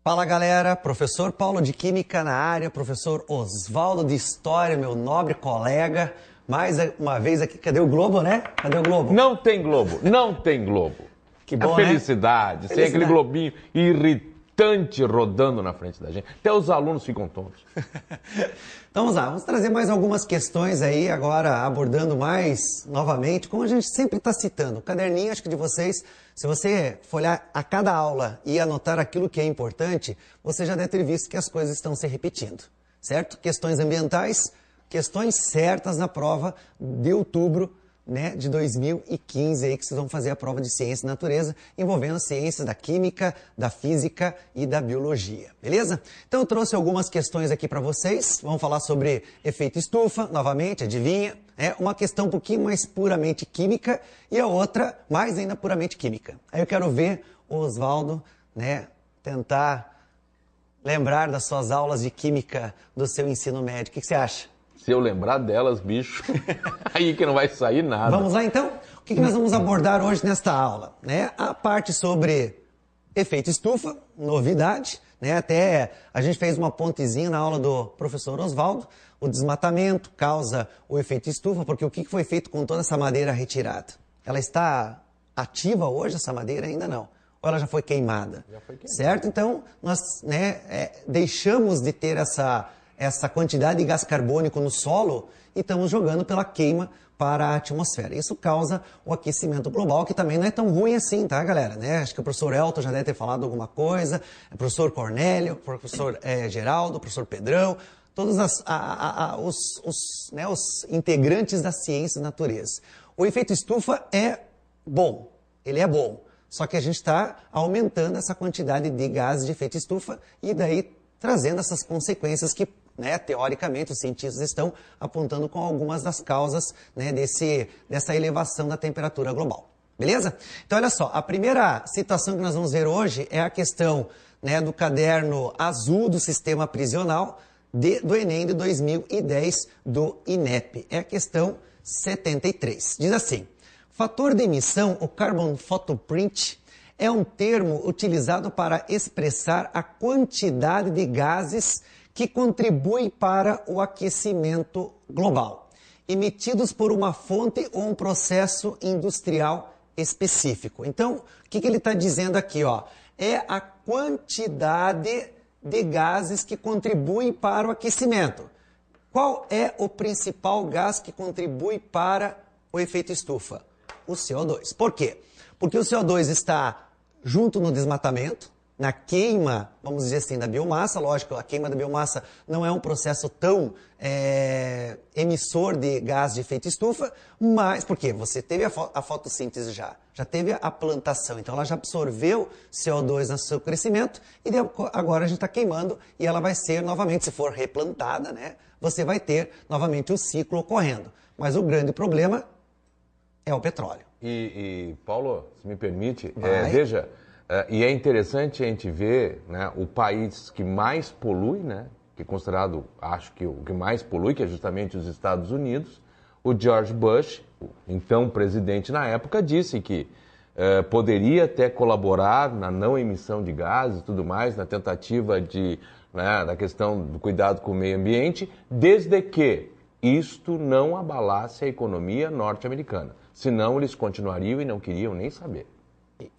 Fala galera, professor Paulo de Química na área, professor Osvaldo de História, meu nobre colega. Mais uma vez aqui, cadê o Globo, né? Cadê o Globo? Não tem Globo, não tem Globo. Que bom, a felicidade, né? sem aquele globinho irritante rodando na frente da gente. Até os alunos ficam tontos. Então vamos lá, vamos trazer mais algumas questões aí, agora abordando mais novamente, como a gente sempre está citando. O caderninho, acho que de vocês, se você for olhar a cada aula e anotar aquilo que é importante, você já deve ter visto que as coisas estão se repetindo, certo? Questões ambientais, questões certas na prova de outubro, né, de 2015, aí que vocês vão fazer a prova de Ciência e Natureza, envolvendo as ciências da Química, da Física e da Biologia, beleza? Então eu trouxe algumas questões aqui para vocês, vamos falar sobre efeito estufa, novamente, adivinha? É uma questão um pouquinho mais puramente química e a outra mais ainda puramente química. Aí eu quero ver o Osvaldo, né, tentar lembrar das suas aulas de Química do seu ensino médio. O que você acha? Se eu lembrar delas, bicho, aí que não vai sair nada. Vamos lá então? O que nós vamos abordar hoje nesta aula? Né? A parte sobre efeito estufa, novidade, né? Até a gente fez uma pontezinha na aula do professor Osvaldo. O desmatamento causa o efeito estufa, porque o que foi feito com toda essa madeira retirada? Ela está ativa hoje, essa madeira? Ainda não. Ou ela já foi queimada? Já foi queimada. Certo? Então, nós deixamos de ter essa quantidade de gás carbônico no solo e estamos jogando pela queima para a atmosfera. Isso causa o aquecimento global, que também não é tão ruim assim, tá, galera? Né? Acho que o professor Elton já deve ter falado alguma coisa, o professor Cornélio, o professor Geraldo, o professor Pedrão, todos os integrantes da ciência e natureza. O efeito estufa é bom, ele é bom, só que a gente está aumentando essa quantidade de gases de efeito estufa e daí trazendo essas consequências que, né, teoricamente, os cientistas estão apontando com algumas das causas, né, dessa elevação da temperatura global. Beleza? Então, olha só, a primeira situação que nós vamos ver hoje é a questão, né, do caderno azul do sistema prisional do Enem de 2010 do INEP. É a questão 73. Diz assim: fator de emissão, o carbon footprint, é um termo utilizado para expressar a quantidade de gases que contribuem para o aquecimento global, emitidos por uma fonte ou um processo industrial específico. Então, o que ele está dizendo aqui? Ó? É a quantidade de gases que contribuem para o aquecimento. Qual é o principal gás que contribui para o efeito estufa? O CO2. Por quê? Porque o CO2 está junto no desmatamento, na queima, vamos dizer assim, da biomassa. Lógico, a queima da biomassa não é um processo tão emissor de gás de efeito estufa, mas porque você teve a fotossíntese já teve a plantação, então ela já absorveu CO2 no seu crescimento e agora a gente está queimando e ela vai ser novamente, se for replantada, né, você vai ter novamente o ciclo ocorrendo. Mas o grande problema é o petróleo. E Paulo, se me permite, Veja, e é interessante a gente ver, né, o país que mais polui, né, que é considerado, acho que o que mais polui, que é justamente os Estados Unidos. O George Bush, então presidente na época, disse que poderia até colaborar na não emissão de gases e tudo mais, na tentativa da questão do cuidado com o meio ambiente, desde que isto não abalasse a economia norte-americana. Senão eles continuariam e não queriam nem saber.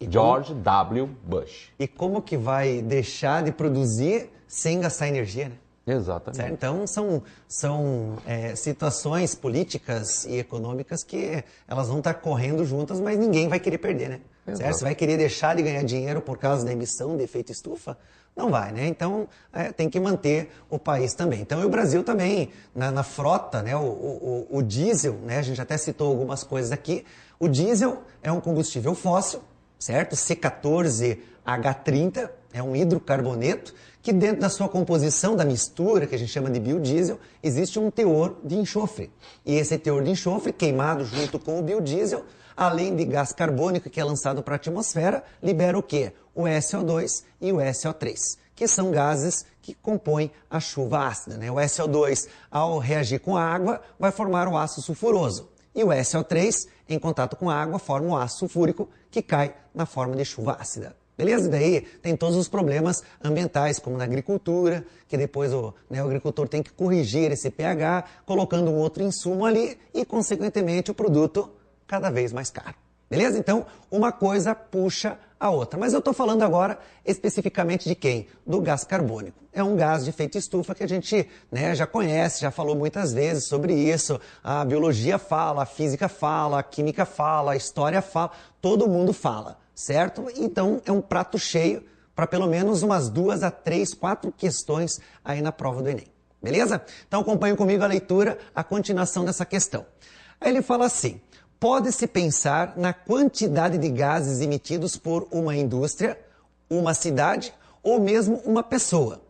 George W. Bush. E como que vai deixar de produzir sem gastar energia, né? Exatamente. Certo? Então, são situações políticas e econômicas que elas vão estar correndo juntas, mas ninguém vai querer perder, né? Certo? Você vai querer deixar de ganhar dinheiro por causa da emissão de efeito estufa? Não vai, né? Então, tem que manter o país também. Então, e o Brasil também, na frota, né? O diesel, né? A gente até citou algumas coisas aqui. O diesel é um combustível fóssil, certo? C14H30, é um hidrocarboneto, que dentro da sua composição, da mistura, que a gente chama de biodiesel, existe um teor de enxofre. E esse teor de enxofre, queimado junto com o biodiesel, além de gás carbônico que é lançado para a atmosfera, libera o quê? O SO2 e o SO3, que são gases que compõem a chuva ácida, né? O SO2, ao reagir com a água, vai formar o ácido sulfuroso. E o SO3, em contato com a água, forma o ácido sulfúrico, que cai na forma de chuva ácida. Beleza? E daí tem todos os problemas ambientais, como na agricultura, que depois o agricultor tem que corrigir esse pH, colocando um outro insumo ali e, consequentemente, o produto cada vez mais caro. Beleza? Então, uma coisa puxa a outra. Mas eu estou falando agora especificamente de quem? Do gás carbônico. É um gás de efeito estufa que a gente já conhece, já falou muitas vezes sobre isso. A biologia fala, a física fala, a química fala, a história fala, todo mundo fala, certo? Então, é um prato cheio para pelo menos umas 2 a 3, 4 questões aí na prova do Enem. Beleza? Então, acompanhe comigo a leitura, a continuação dessa questão. Aí ele fala assim: pode-se pensar na quantidade de gases emitidos por uma indústria, uma cidade ou mesmo uma pessoa.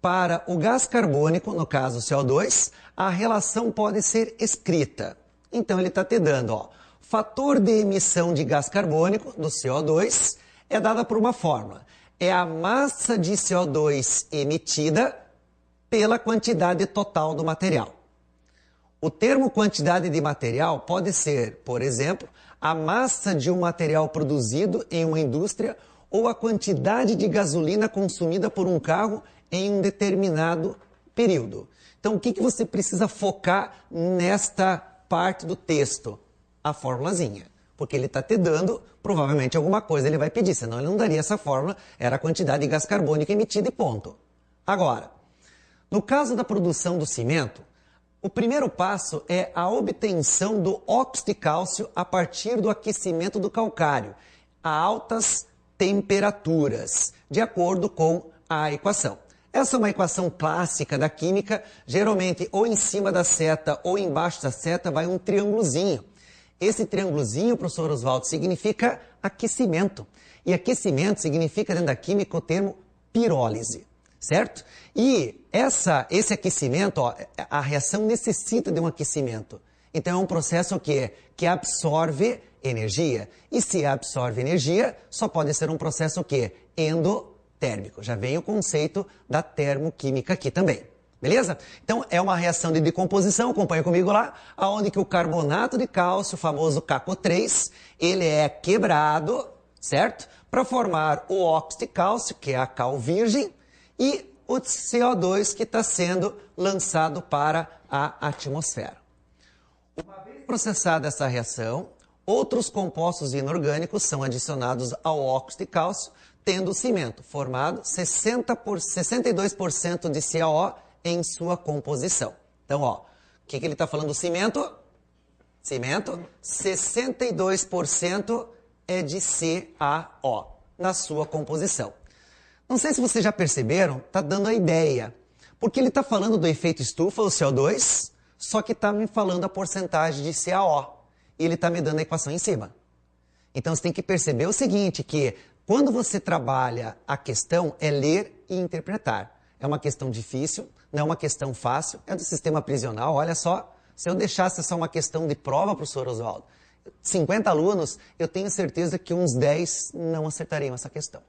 Para o gás carbônico, no caso CO2, a relação pode ser escrita. Então ele está te dando, fator de emissão de gás carbônico, do CO2, é dada por uma fórmula. É a massa de CO2 emitida pela quantidade total do material. O termo quantidade de material pode ser, por exemplo, a massa de um material produzido em uma indústria ou a quantidade de gasolina consumida por um carro em um determinado período. Então, o que você precisa focar nesta parte do texto? A formulazinha. Porque ele está te dando, provavelmente, alguma coisa ele vai pedir, senão ele não daria essa fórmula, era a quantidade de gás carbônico emitida e ponto. Agora, no caso da produção do cimento, o primeiro passo é a obtenção do óxido de cálcio a partir do aquecimento do calcário a altas temperaturas, de acordo com a equação. Essa é uma equação clássica da química, geralmente ou em cima da seta ou embaixo da seta vai um triângulozinho. Esse triângulozinho, professor Oswaldo, significa aquecimento. E aquecimento significa dentro da química o termo pirólise. Certo? E esse aquecimento, a reação necessita de um aquecimento. Então é um processo que absorve energia. E se absorve energia, só pode ser um processo endotérmico. Já vem o conceito da termoquímica aqui também. Beleza? Então é uma reação de decomposição, acompanha comigo lá, onde que o carbonato de cálcio, o famoso CaCO3, ele é quebrado, certo? Para formar o óxido de cálcio, que é a cal virgem, e o CO2 que está sendo lançado para a atmosfera. Uma vez processada essa reação, outros compostos inorgânicos são adicionados ao óxido de cálcio, tendo o cimento formado 62% de CaO em sua composição. Então, o que ele está falando do cimento? Cimento, 62% é de CaO na sua composição. Não sei se vocês já perceberam, está dando a ideia. Porque ele está falando do efeito estufa, o CO2, só que está me falando a porcentagem de CaO. E ele está me dando a equação em cima. Então você tem que perceber o seguinte, que quando você trabalha a questão é ler e interpretar. É uma questão difícil, não é uma questão fácil, é do sistema prisional. Olha só, se eu deixasse só uma questão de prova, professor Oswaldo, 50 alunos, eu tenho certeza que uns 10 não acertariam essa questão.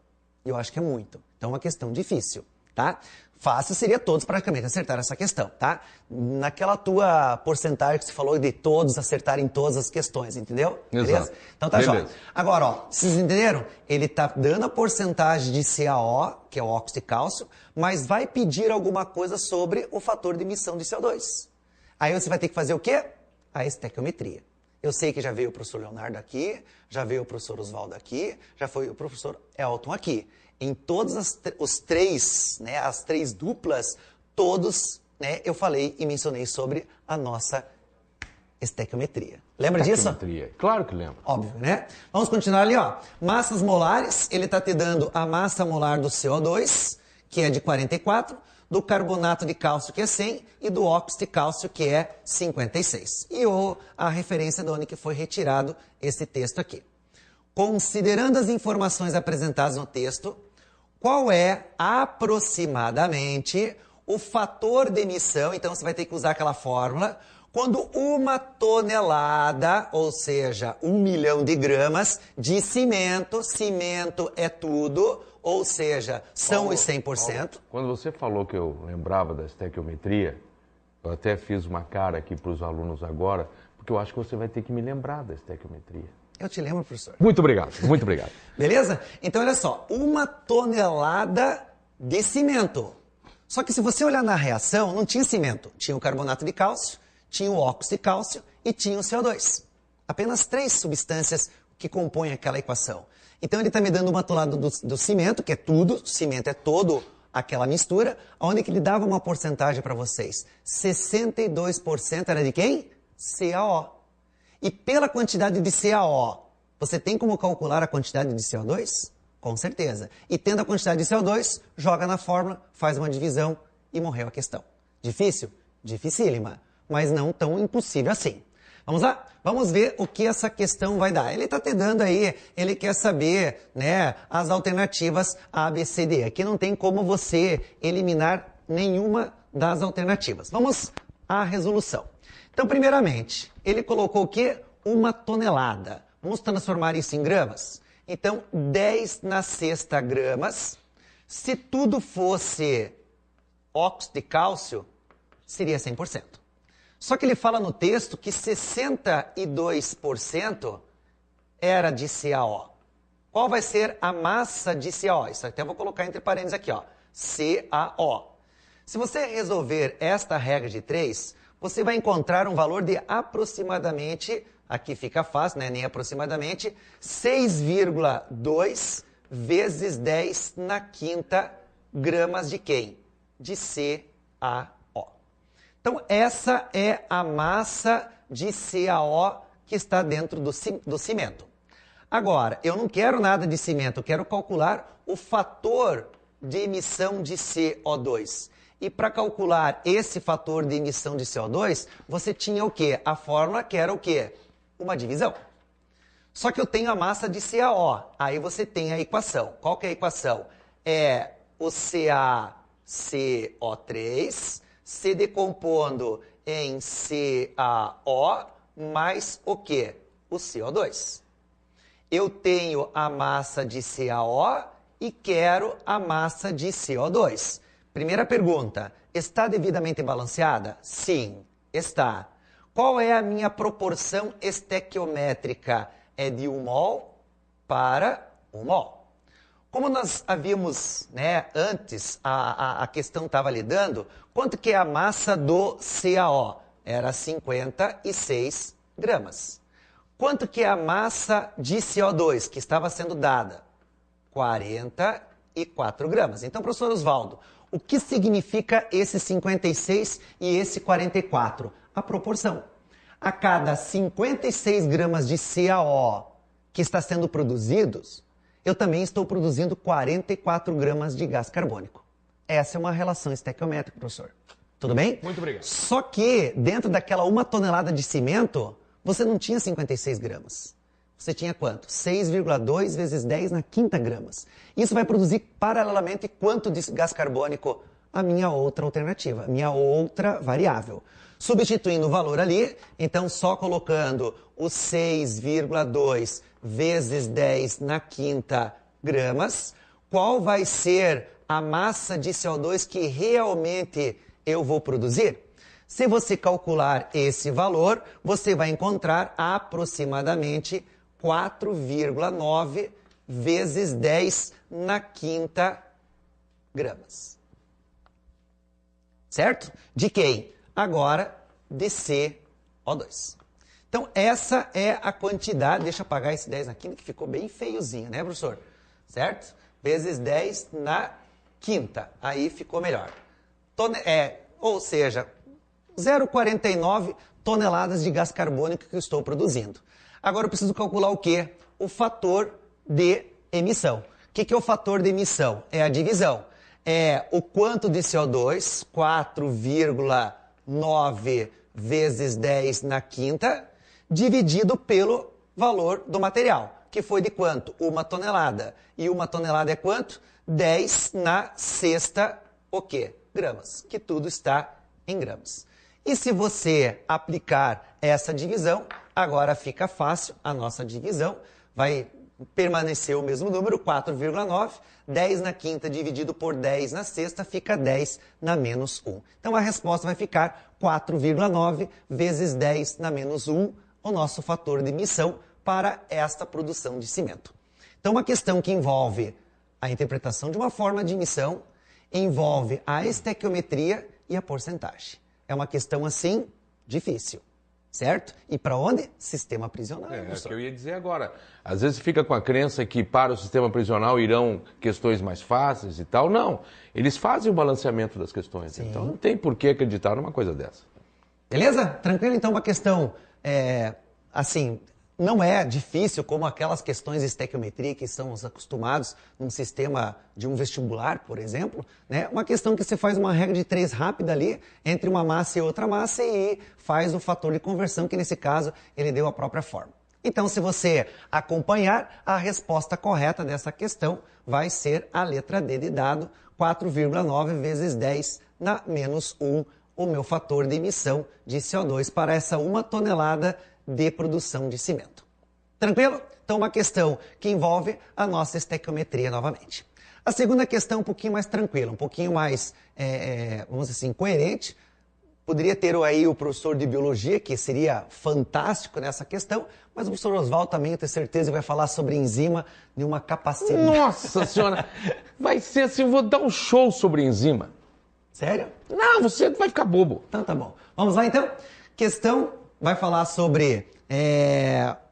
Eu acho que é muito. Então é uma questão difícil, tá? Fácil seria todos praticamente acertar essa questão, tá? Naquela tua porcentagem que você falou de todos acertarem todas as questões, entendeu? Exato. Beleza? Então tá jóia. Agora, vocês entenderam? Ele tá dando a porcentagem de CaO, que é o óxido de cálcio, mas vai pedir alguma coisa sobre o fator de emissão de CO2. Aí você vai ter que fazer o quê? A estequiometria. Eu sei que já veio o professor Leonardo aqui, já veio o professor Oswaldo aqui, já foi o professor Elton aqui. Em todas as três duplas, todos, eu falei e mencionei sobre a nossa estequiometria. Lembra disso? Claro que lembro. Óbvio, né? Vamos continuar ali, Massas molares, ele está te dando a massa molar do CO2, que é de 44, do carbonato de cálcio, que é 100, e do óxido de cálcio, que é 56. E a referência de onde que foi retirado esse texto aqui. Considerando as informações apresentadas no texto, qual é aproximadamente o fator de emissão? Então você vai ter que usar aquela fórmula. Quando uma tonelada, ou seja, 1 milhão de gramas de cimento é tudo, ou seja, são os 100%. Quando você falou que eu lembrava da estequiometria, eu até fiz uma cara aqui para os alunos agora, porque eu acho que você vai ter que me lembrar da estequiometria. Eu te lembro, professor. Muito obrigado, muito obrigado. Beleza? Então, olha só, 1 tonelada de cimento. Só que se você olhar na reação, não tinha cimento. Tinha o carbonato de cálcio, tinha o óxido de cálcio e tinha o CO2. Apenas 3 substâncias que compõem aquela equação. Então, ele está me dando 1 tonelada do cimento, que é tudo, cimento é todo aquela mistura, onde que ele dava uma porcentagem para vocês. 62% era de quem? CaO. E pela quantidade de CaO, você tem como calcular a quantidade de CO2? Com certeza. E tendo a quantidade de CO2, joga na fórmula, faz uma divisão e morreu a questão. Difícil? Dificílima, mas não tão impossível assim. Vamos lá? Vamos ver o que essa questão vai dar. Ele está te dando aí, ele quer saber, né, as alternativas A, B, C, D. Aqui não tem como você eliminar nenhuma das alternativas. Vamos à resolução. Então, primeiramente, ele colocou o quê? 1 tonelada. Vamos transformar isso em gramas? Então, 10 na sexta gramas. Se tudo fosse óxido de cálcio, seria 100%. Só que ele fala no texto que 62% era de CaO. Qual vai ser a massa de CaO? Isso até vou colocar entre parênteses aqui, ó. CaO. Se você resolver esta regra de 3, você vai encontrar um valor de aproximadamente, aqui fica fácil, né? Nem aproximadamente, 6,2 vezes 10 na quinta gramas de quem? De CaO. Então, essa é a massa de CaO que está dentro do cimento. Agora, eu não quero nada de cimento, eu quero calcular o fator de emissão de CO2. E para calcular esse fator de emissão de CO2, você tinha o quê? A fórmula que era o quê? Uma divisão. Só que eu tenho a massa de CaO. Aí você tem a equação. Qual que é a equação? É o CaCO3 se decompondo em CaO mais o quê? O CO2. Eu tenho a massa de CaO e quero a massa de CO2. Primeira pergunta, está devidamente balanceada? Sim, está. Qual é a minha proporção estequiométrica? É de 1 mol para 1 mol. Como nós havíamos, né, antes, a questão estava lidando, quanto que é a massa do CaO? Era 56 gramas. Quanto que é a massa de CO2 que estava sendo dada? 44 gramas. Então, professor Osvaldo, o que significa esse 56 e esse 44? A proporção. A cada 56 gramas de CaO que está sendo produzidos, eu também estou produzindo 44 gramas de gás carbônico. Essa é uma relação estequiométrica, professor. Tudo bem? Muito obrigado. Só que dentro daquela 1 tonelada de cimento, você não tinha 56 gramas. Você tinha quanto? 6,2 vezes 10 na quinta gramas. Isso vai produzir paralelamente quanto de gás carbônico? A minha outra alternativa, a minha outra variável. Substituindo o valor ali, então só colocando o 6,2 vezes 10 na quinta gramas, qual vai ser a massa de CO2 que realmente eu vou produzir? Se você calcular esse valor, você vai encontrar aproximadamente 4,9 vezes 10 na quinta gramas. Certo? De quem? Agora, de CO2. Então, essa é a quantidade. Deixa eu apagar esse 10 na quinta, que ficou bem feiozinho, né, professor? Certo? Vezes 10 na quinta. Aí ficou melhor. Ou seja, 0,49 toneladas de gás carbônico que eu estou produzindo. Agora eu preciso calcular o quê? O fator de emissão. O que é o fator de emissão? É a divisão. É o quanto de CO2, 4,9 vezes 10 na quinta, dividido pelo valor do material, que foi de quanto? 1 tonelada. E 1 tonelada é quanto? 10 na sexta, o quê? Gramas, que tudo está em gramas. E se você aplicar essa divisão, agora fica fácil, a nossa divisão vai permanecer o mesmo número, 4,9, 10 na quinta dividido por 10 na sexta, fica 10 na menos 1. Então a resposta vai ficar 4,9 vezes 10 na menos 1, o nosso fator de emissão para esta produção de cimento. Então, uma questão que envolve a interpretação de uma forma de emissão, envolve a estequiometria e a porcentagem. É uma questão, assim, difícil, certo? E para onde? Sistema prisional. É o que eu ia dizer agora. Às vezes fica com a crença que para o sistema prisional irão questões mais fáceis e tal. Não, eles fazem o balanceamento das questões. Sim. Então não tem por que acreditar numa coisa dessa. Beleza? Tranquilo? Então uma questão, assim, não é difícil como aquelas questões de estequiometria que estamos acostumados num sistema de um vestibular, por exemplo, né? Uma questão que você faz uma regra de 3 rápida ali, entre uma massa e outra massa e faz o fator de conversão, que nesse caso ele deu a própria forma. Então, se você acompanhar, a resposta correta dessa questão vai ser a letra D de dado, 4,9 vezes 10 na menos 1, o meu fator de emissão de CO2 para essa 1 tonelada de produção de cimento. Tranquilo? Então, uma questão que envolve a nossa estequiometria novamente. A segunda questão é um pouquinho mais tranquila, um pouquinho mais, vamos dizer assim, coerente. Poderia ter aí o professor de biologia, que seria fantástico nessa questão, mas o professor Oswaldo também, eu tenho certeza, vai falar sobre enzima de uma capacidade. Nossa senhora! Vai ser assim, eu vou dar um show sobre enzima. Sério? Não, você vai ficar bobo. Então tá bom. Vamos lá então? Questão vai falar sobre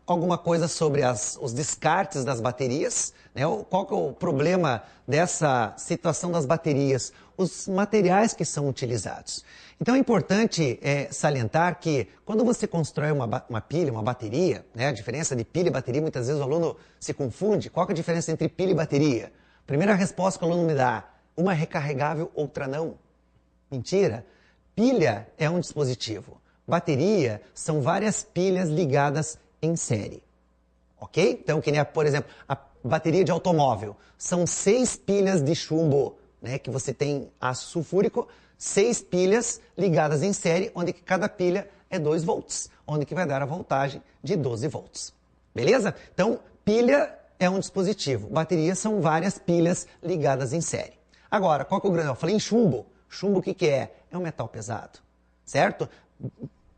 alguma coisa sobre os descartes das baterias, né? Qual que é o problema dessa situação das baterias? Os materiais que são utilizados. Então é importante salientar que quando você constrói uma pilha, uma bateria, né? A diferença de pilha e bateria, muitas vezes o aluno se confunde. Qual que é a diferença entre pilha e bateria? Primeira resposta que o aluno me dá, uma é recarregável, outra não. Mentira. Pilha é um dispositivo. Bateria são várias pilhas ligadas em série. Ok? Então, que nem, por exemplo, a bateria de automóvel. São 6 pilhas de chumbo, né? Que você tem aço sulfúrico, 6 pilhas ligadas em série, onde que cada pilha é 2 volts, onde que vai dar a voltagem de 12 volts. Beleza? Então, pilha é um dispositivo. Bateria são várias pilhas ligadas em série. Agora, qual que é o grande? Eu falei em chumbo. Chumbo o que que é? É um metal pesado, certo?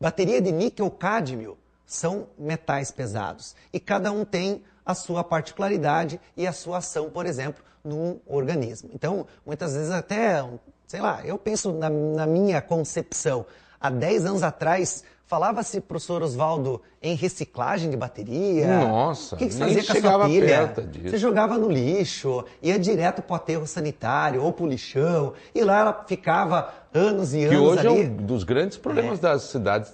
Bateria de níquel-cádmio são metais pesados e cada um tem a sua particularidade e a sua ação, por exemplo, num organismo. Então, muitas vezes até, sei lá, eu penso na minha concepção, há 10 anos atrás, falava-se, professor Oswaldo, em reciclagem de bateria. Nossa, o que você fazia com a sua pilha? Você jogava no lixo, ia direto para o aterro sanitário ou para o lixão, e lá ela ficava anos e anos ali. Que hoje ali. é um dos grandes problemas das cidades,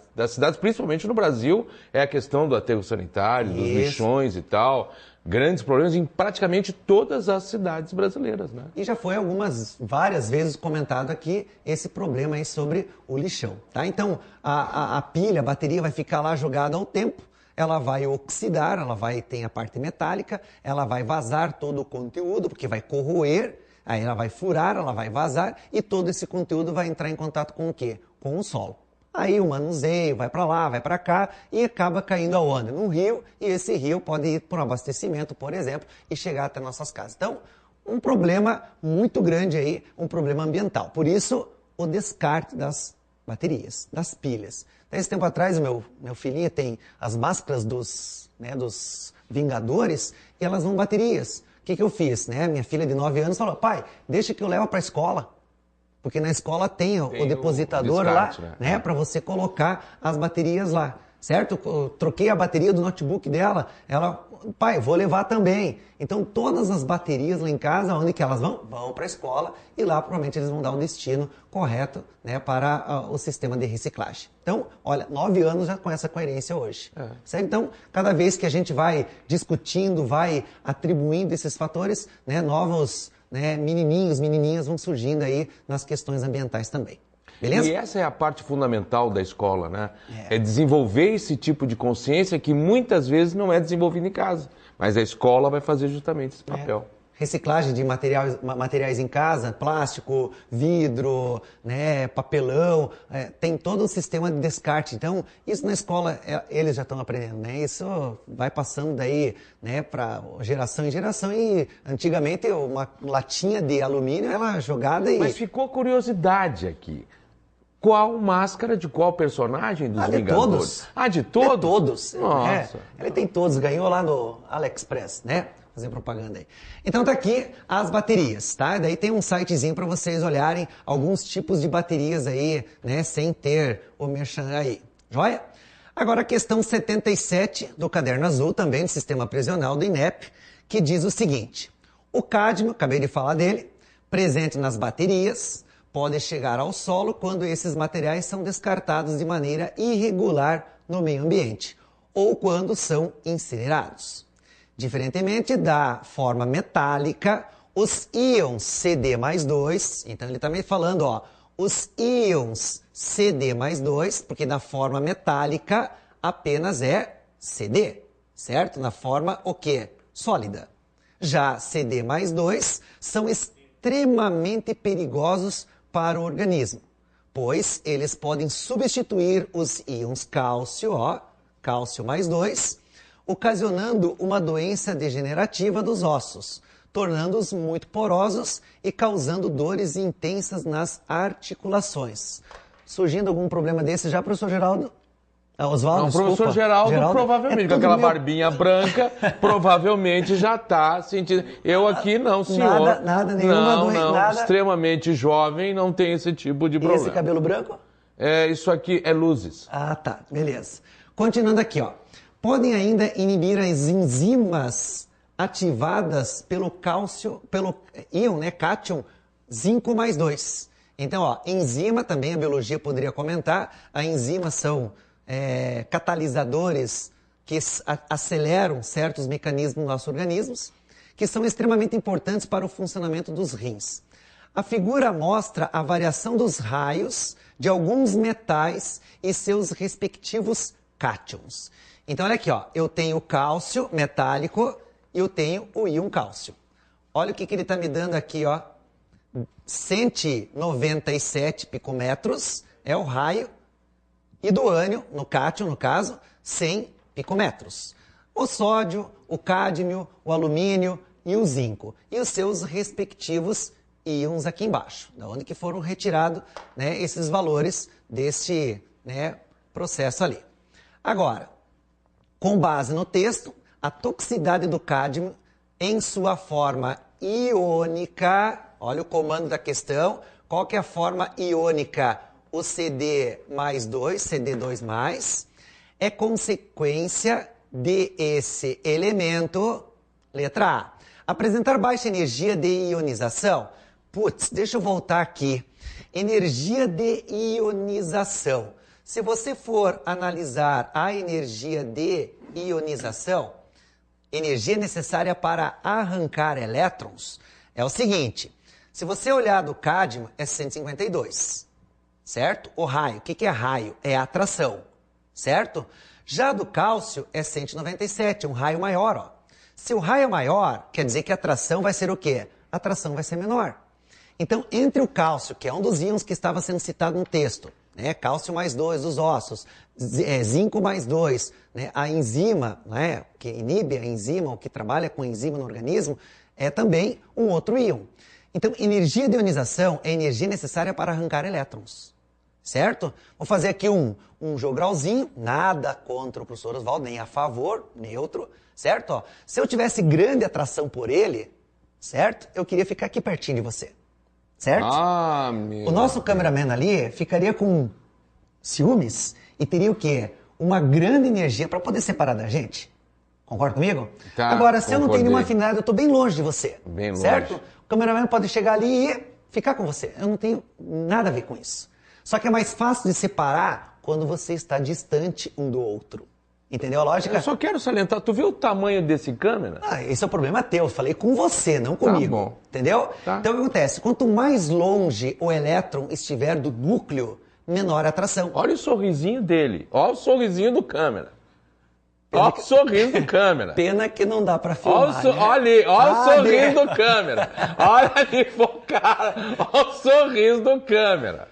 principalmente no Brasil, é a questão do aterro sanitário, dos lixões e tal. Grandes problemas em praticamente todas as cidades brasileiras, né? E já foi várias vezes comentado aqui esse problema aí sobre o lixão, tá? Então, a pilha, a bateria vai ficar lá jogada ao tempo, ela vai oxidar, tem a parte metálica, ela vai vazar todo o conteúdo, porque vai corroer, aí ela vai furar, ela vai vazar, e todo esse conteúdo vai entrar em contato com o quê? Com o solo. Aí o manuseio vai para lá, vai para cá e acaba caindo aonde? Num rio, e esse rio pode ir para um abastecimento, por exemplo, e chegar até nossas casas. Então, um problema muito grande aí, um problema ambiental. Por isso, o descarte das baterias, das pilhas. Até esse tempo atrás, meu filhinho tem as máscaras dos Vingadores e elas vão baterias. O que eu fiz? Né? Minha filha de 9 anos falou, pai, deixa que eu levo para a escola. Porque na escola tem o depositador descarte, lá, né? Para você colocar as baterias lá, certo? Eu troquei a bateria do notebook dela, ela, pai, vou levar também. Então, todas as baterias lá em casa, onde que elas vão? Vão para a escola e lá provavelmente eles vão dar o destino correto, né, para o sistema de reciclagem. Então, olha, 9 anos já com essa coerência hoje. Certo? Então, cada vez que a gente vai discutindo, vai atribuindo esses fatores, né, novos... menininhas vão surgindo aí nas questões ambientais também. Beleza? E essa é a parte fundamental da escola, né? É desenvolver esse tipo de consciência que muitas vezes não é desenvolvido em casa. Mas a escola vai fazer justamente esse papel. Reciclagem de materiais em casa, plástico, vidro, né, papelão, tem todo um sistema de descarte. Então, isso na escola eles já estão aprendendo, né? Isso vai passando daí, né, para geração em geração e antigamente uma latinha de alumínio ela jogada e... Mas ficou curiosidade aqui. qual máscara de qual personagem dos de Vingadores? Todos. De todos? De todos. Nossa. Ele tem todos, ganhou lá no AliExpress, né? Fazer propaganda aí. Então tá aqui as baterias, tá? Daí tem um sitezinho para vocês olharem alguns tipos de baterias aí, né? Sem ter o merchan aí. Joia? Agora a questão 77 do Caderno Azul, também do Sistema Prisional do INEP, que diz o seguinte: o cádmio, acabei de falar dele, presente nas baterias, pode chegar ao solo quando esses materiais são descartados de maneira irregular no meio ambiente ou quando são incinerados. Diferentemente da forma metálica, os íons CD+2, então ele está me falando, ó, os íons CD+2, porque na forma metálica apenas é CD, certo? Na forma o quê? Sólida. Já CD+2 são extremamente perigosos para o organismo, pois eles podem substituir os íons cálcio, ó, cálcio mais 2, ocasionando uma doença degenerativa dos ossos, tornando-os muito porosos e causando dores intensas nas articulações. Surgindo algum problema desse já, professor Geraldo? Oswaldo, não, o professor Geraldo provavelmente, com aquela barbinha branca, provavelmente já está sentindo. Eu aqui não, senhor. Nada, nenhuma doença. Não, nada. Extremamente jovem, não tem esse tipo de problema. E esse cabelo branco? Isso aqui é luzes. Ah, tá, beleza. Continuando aqui, ó. Podem ainda inibir as enzimas ativadas pelo cálcio, pelo íon, né, cátion, zinco mais 2. Então, ó, enzima também a biologia poderia comentar. A enzima são catalisadores que aceleram certos mecanismos nos nossos organismos, que são extremamente importantes para o funcionamento dos rins. A figura mostra a variação dos raios de alguns metais e seus respectivos cátions. Então, olha aqui, ó, eu tenho o cálcio metálico e eu tenho o íon cálcio. Olha o que ele está me dando aqui, ó. 197 picometros é o raio, e do ânion, no cátion, no caso, 100 picometros. O sódio, o cádmio, o alumínio e o zinco. E os seus respectivos íons aqui embaixo, da onde que foram retirados, né, esses valores deste, né, processo ali. Agora, com base no texto, a toxicidade do cádmio em sua forma iônica, olha o comando da questão, qual que é a forma iônica? O CD+2, CD2+, é consequência de esse elemento, letra A, apresentar baixa energia de ionização. Putz, deixa eu voltar aqui. Energia de ionização. Se você for analisar a energia de ionização, energia necessária para arrancar elétrons, é o seguinte. Se você olhar do cádmio, é 152, certo? O raio, o que é raio? É atração, certo? Já do cálcio é 197, um raio maior, ó. Se o raio é maior, quer dizer que a atração vai ser o quê? A atração vai ser menor. Então, entre o cálcio, que é um dos íons que estava sendo citado no texto, né? Cálcio mais 2 dos ossos, zinco mais 2, né? A enzima, né? Que inibe a enzima, ou que trabalha com a enzima no organismo, é também um outro íon. Então, energia de ionização é a energia necessária para arrancar elétrons, certo? Vou fazer aqui um jogralzinho, nada contra o professor Oswaldo, nem a favor, neutro, certo? Ó, se eu tivesse grande atração por ele, certo? Eu queria ficar aqui pertinho de você, certo? Ah, meu o nosso cameraman ali ficaria com ciúmes e teria o quê? Uma grande energia para poder separar da gente. Concorda comigo? Tá, agora, se eu não tenho concordei. nenhuma afinidade, eu estou bem longe de você. Bem certo? longe. O cameraman pode chegar ali e ficar com você. Eu não tenho nada a ver com isso. Só que é mais fácil de separar quando você está distante um do outro. Entendeu a lógica? Eu só quero salientar, tu viu o tamanho desse câmera? Ah, esse é o problema teu. Eu falei com você, não comigo. Tá bom. Entendeu? Tá. Então o que acontece? Quanto mais longe o elétron estiver do núcleo, menor a atração. Olha o sorrisinho dele. Olha o sorrisinho do câmera. Olha o sorriso do câmera. Pena que não dá pra filmar, né? Olha o sorriso do câmera. Olha ali, cara. Olha o sorriso do câmera.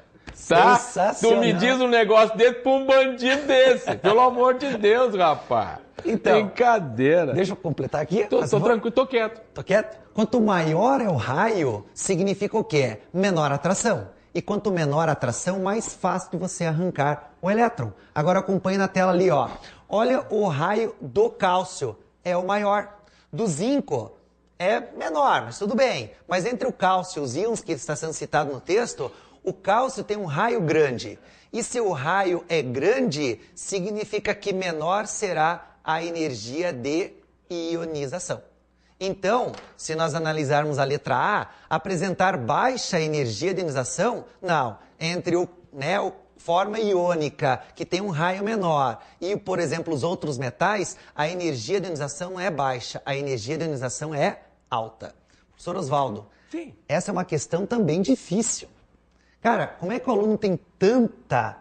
Tá? Sensacional. Tu me diz um negócio desse pra um bandido desse. Pelo amor de Deus, rapaz. Então, brincadeira. Deixa eu completar aqui. Tô tranquilo, tô quieto. Tô quieto? Quanto maior é o raio, significa o quê? Menor atração. E quanto menor a atração, mais fácil de você arrancar o elétron. Agora acompanhe na tela ali, ó. Olha o raio do cálcio, é o maior. Do zinco é menor, mas tudo bem. Mas entre o cálcio e os íons que está sendo citado no texto, o cálcio tem um raio grande. E se o raio é grande, significa que menor será a energia de ionização. Então, se nós analisarmos a letra A, apresentar baixa energia de ionização, não. Entre o forma iônica, que tem um raio menor, e, por exemplo, os outros metais, a energia de ionização não é baixa, a energia de ionização é alta. Professor Oswaldo, sim, essa é uma questão também difícil. Cara, como é que o aluno tem tanta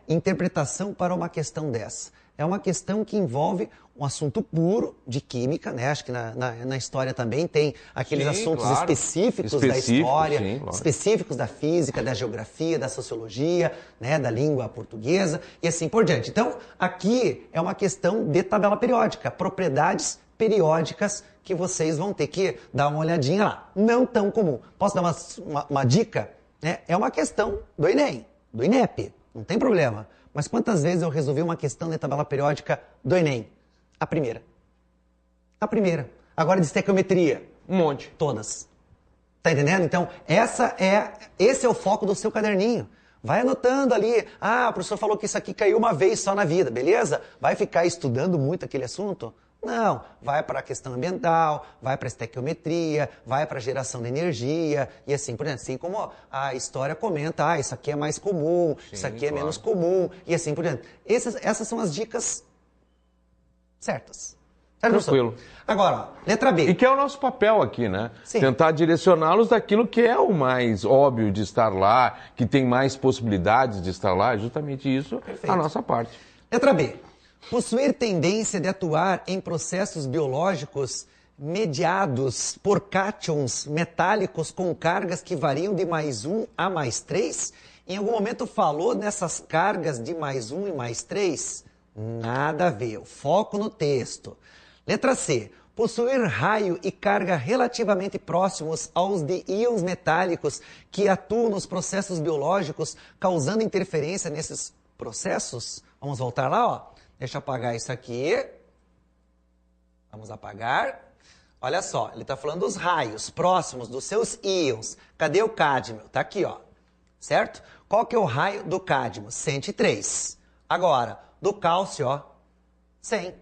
interpretação para uma questão dessa? É uma questão que envolve um assunto puro de química, né? Acho que na história também tem aqueles assuntos específicos da história, específicos da física, da geografia, da sociologia, né? Da língua portuguesa e assim por diante. Então, aqui é uma questão de tabela periódica, propriedades periódicas que vocês vão ter que dar uma olhadinha lá. Não tão comum. Posso dar uma dica? É uma questão do Enem, do INEP, não tem problema. Mas quantas vezes eu resolvi uma questão de tabela periódica do Enem? A primeira. A primeira. Agora de estequiometria. Um monte. Todas. Tá entendendo? Então, esse é o foco do seu caderninho. Vai anotando ali. Ah, o professor falou que isso aqui caiu uma vez só na vida, beleza? Vai ficar estudando muito aquele assunto? Não, vai para a questão ambiental, vai para a estequiometria, vai para a geração de energia e assim por diante. Assim como a história comenta, isso aqui é mais comum, isso aqui é menos comum e assim por diante. Essas são as dicas certas. Certo, tranquilo. Professor? Agora, ó, letra B. E que é o nosso papel aqui, né? Sim. Tentar direcioná-los daquilo que é o mais óbvio de estar lá, que tem mais possibilidades de estar lá, justamente isso. Perfeito. A nossa parte. Letra B. Possuir tendência de atuar em processos biológicos mediados por cátions metálicos com cargas que variam de +1 a +3? Em algum momento falou nessas cargas de +1 e +3? Nada a ver. Foco no texto. Letra C. Possuir raio e carga relativamente próximos aos de íons metálicos que atuam nos processos biológicos, causando interferência nesses processos? Vamos voltar lá, ó. Deixa eu apagar isso aqui. Vamos apagar. Olha só, ele está falando dos raios próximos dos seus íons. Cadê o cádmio? Está aqui, ó. Certo? Qual que é o raio do cádmio? 103. Agora, do cálcio, ó, 100.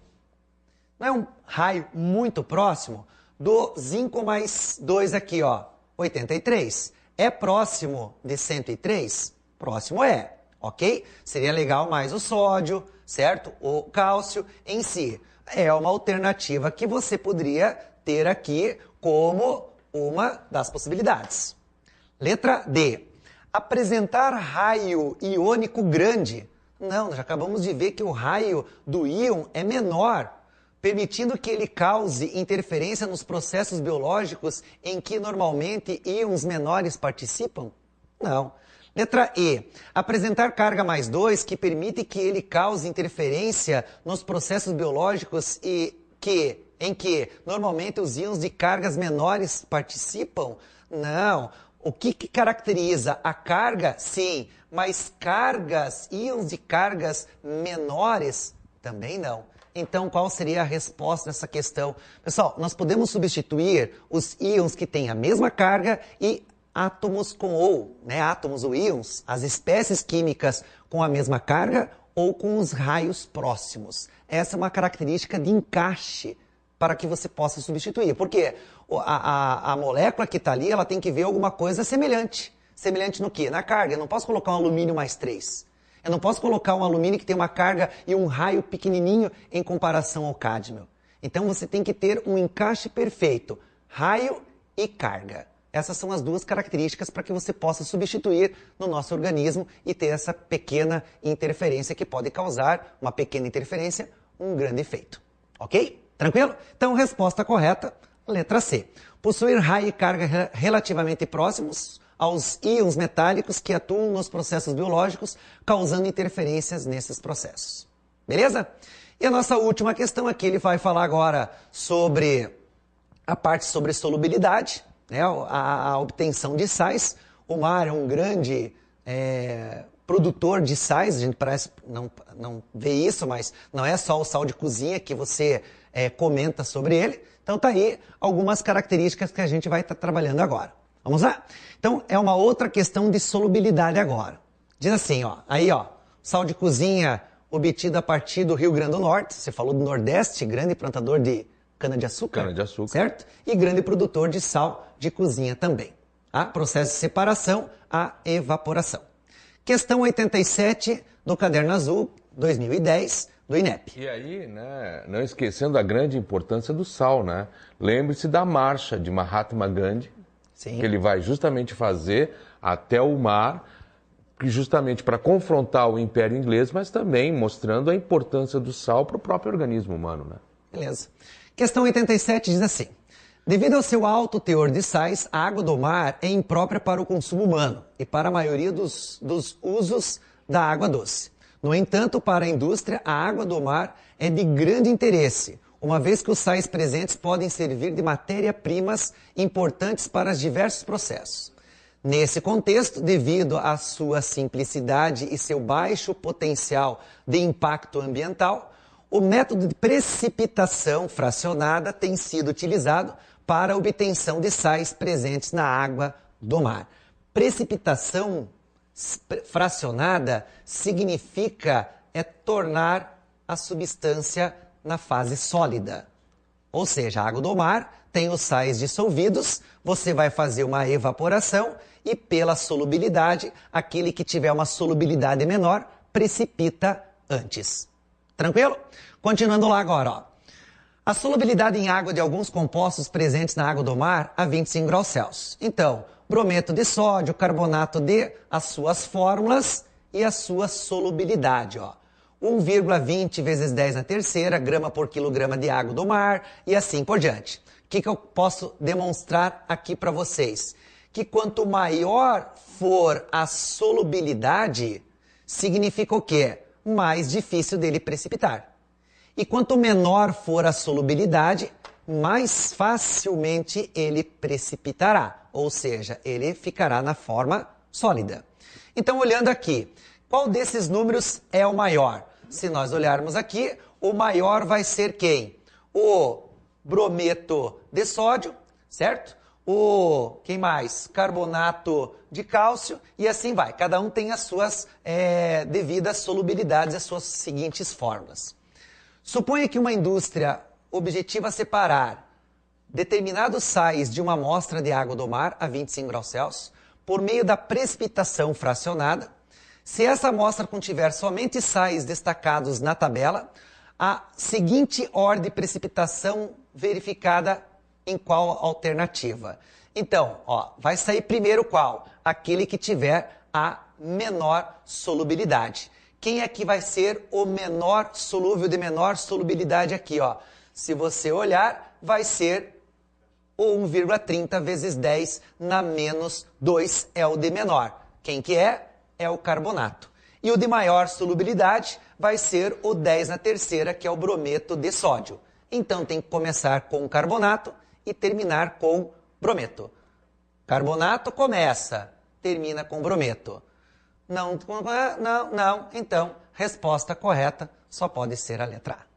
Não é um raio muito próximo? Do zinco mais 2 aqui, ó, 83. É próximo de 103? Próximo é, ok? Seria legal mais o sódio, certo? O cálcio em si. É uma alternativa que você poderia ter aqui como uma das possibilidades. Letra D. Apresentar raio iônico grande. Não, já acabamos de ver que o raio do íon é menor, permitindo que ele cause interferência nos processos biológicos em que normalmente íons menores participam? Não. Letra E. Apresentar carga +2 que permite que ele cause interferência nos processos biológicos em que normalmente os íons de cargas menores participam? Não. O que caracteriza a carga? Sim, mas íons de cargas menores? Também não. Então, qual seria a resposta dessa questão? Pessoal, nós podemos substituir os íons que têm a mesma carga e átomos ou íons, as espécies químicas com a mesma carga ou com os raios próximos. Essa é uma característica de encaixe para que você possa substituir. Porque a molécula que está ali, ela tem que ver alguma coisa semelhante. Semelhante no quê? Na carga. Eu não posso colocar um alumínio +3. Eu não posso colocar um alumínio que tem uma carga e um raio pequenininho em comparação ao cádmio. Então você tem que ter um encaixe perfeito. Raio e carga. Essas são as duas características para que você possa substituir no nosso organismo e ter essa pequena interferência que pode causar, uma pequena interferência, um grande efeito. Ok? Tranquilo? Então, resposta correta, letra C. Possuir raio e carga relativamente próximos aos íons metálicos que atuam nos processos biológicos, causando interferências nesses processos. Beleza? E a nossa última questão aqui, ele vai falar agora sobre a parte sobre solubilidade, né, a obtenção de sais. O mar é um grande produtor de sais, a gente parece não vê isso, mas não é só o sal de cozinha que você comenta sobre ele. Então tá aí algumas características que a gente vai estar trabalhando agora. Vamos lá? Então é uma outra questão de solubilidade agora. Diz assim, ó, aí ó, sal de cozinha obtido a partir do Rio Grande do Norte, você falou do Nordeste, grande plantador de cana-de-açúcar. Cana-de-açúcar. Certo? E grande produtor de sal de cozinha também. Tá? Processo de separação, a evaporação. Questão 87 do Caderno Azul 2010 do INEP. E aí, né, não esquecendo a grande importância do sal, né? Lembre-se da marcha de Mahatma Gandhi, Sim. que ele vai justamente fazer até o mar, justamente para confrontar o Império Inglês, mas também mostrando a importância do sal para o próprio organismo humano, né? Beleza. Questão 87 diz assim: devido ao seu alto teor de sais, a água do mar é imprópria para o consumo humano e para a maioria dos usos da água doce. No entanto, para a indústria, a água do mar é de grande interesse, uma vez que os sais presentes podem servir de matéria-primas importantes para os diversos processos. Nesse contexto, devido à sua simplicidade e seu baixo potencial de impacto ambiental, o método de precipitação fracionada tem sido utilizado para a obtenção de sais presentes na água do mar. Precipitação fracionada significa tornar a substância na fase sólida. Ou seja, a água do mar tem os sais dissolvidos, você vai fazer uma evaporação e pela solubilidade, aquele que tiver uma solubilidade menor, precipita antes. Tranquilo? Continuando lá agora, ó. A solubilidade em água de alguns compostos presentes na água do mar a 25 graus Celsius. Então, brometo de sódio, carbonato de, as suas fórmulas e a sua solubilidade, ó. 1,20 vezes 10 na terceira, grama por quilograma de água do mar e assim por diante. O que eu posso demonstrar aqui para vocês? Que quanto maior for a solubilidade, significa o quê? Mais difícil dele precipitar. E quanto menor for a solubilidade, mais facilmente ele precipitará, ou seja, ele ficará na forma sólida. Então, olhando aqui, qual desses números é o maior? Se nós olharmos aqui, o maior vai ser quem? O brometo de sódio, certo? Quem mais? Carbonato de cálcio e assim vai. Cada um tem as suas devidas solubilidades, as suas seguintes fórmulas. Suponha que uma indústria objetiva separar determinados sais de uma amostra de água do mar a 25 graus Celsius por meio da precipitação fracionada. Se essa amostra contiver somente sais destacados na tabela, a seguinte ordem de precipitação verificada em qual alternativa? Então, ó, vai sair primeiro qual? Aquele que tiver a menor solubilidade. Quem é que vai ser o menor solúvel de menor solubilidade aqui, ó? Se você olhar, vai ser o 1,30 vezes 10 na menos 2 é o de menor. Quem que é? É o carbonato. E o de maior solubilidade vai ser o 10 na terceira, que é o brometo de sódio. Então tem que começar com o carbonato e terminar com brometo. Carbonato começa, termina com brometo. Não. Então, resposta correta só pode ser a letra A.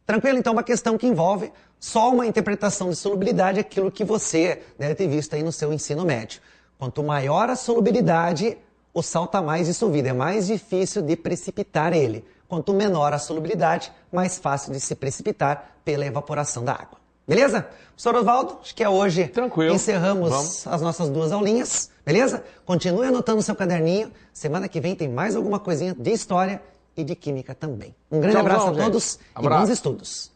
Tranquilo? Então, uma questão que envolve só uma interpretação de solubilidade, aquilo que você deve ter visto aí no seu ensino médio. Quanto maior a solubilidade, o sal está mais dissolvido, é mais difícil de precipitar ele. Quanto menor a solubilidade, mais fácil de se precipitar pela evaporação da água. Beleza? Professor Oswaldo, acho que é hoje. Tranquilo. Encerramos as nossas 2 aulinhas, beleza? Continue anotando o seu caderninho. Semana que vem tem mais alguma coisinha de história e de química também. Um grande abraço a todos e bons estudos.